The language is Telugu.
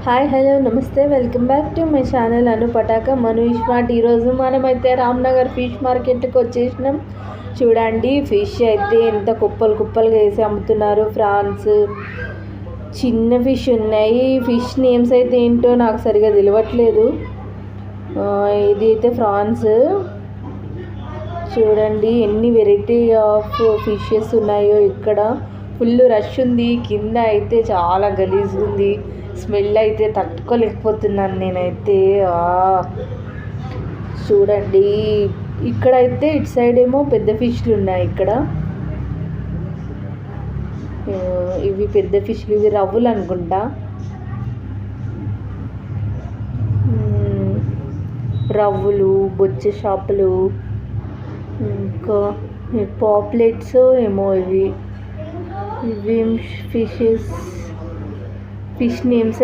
Hi hello namaste welcome back to my channel Anu పటాక మను స్మార్ట్. ఈరోజు మనమైతే రామ్నగర్ ఫిష్ మార్కెట్కి వచ్చేసినాం. చూడండి ఫిష్ అయితే ఎంత కుప్పలుగా వేసి అమ్ముతున్నారు. ఫ్రాన్స్ చిన్న ఫిష్ ఉన్నాయి. ఫిష్ నేమ్స్ అయితే ఏంటో నాకు సరిగా తెలియట్లేదు. ఇది అయితే ఫ్రాన్స్. చూడండి ఎన్ని వెరైటీ ఆఫ్ ఫిషెస్ ఉన్నాయో. ఇక్కడ ఫుల్ రష్ ఉంది. కింద అయితే చాలా గలీజ్గా ఉంది. స్మెల్ అయితే తట్టుకోలేకపోతున్నాను నేనైతే. చూడండి ఇక్కడైతే ఇటు సైడ్ ఏమో పెద్ద ఫిష్లు ఉన్నాయి. ఇక్కడ ఇవి పెద్ద ఫిష్లు, ఇవి రవ్వులు అనుకుంటా. రవ్వులు, బొచ్చే చేపలు, ఇంకా పాప్లెట్స్ ఏమో ఇవి ఫిషెస్. Fish names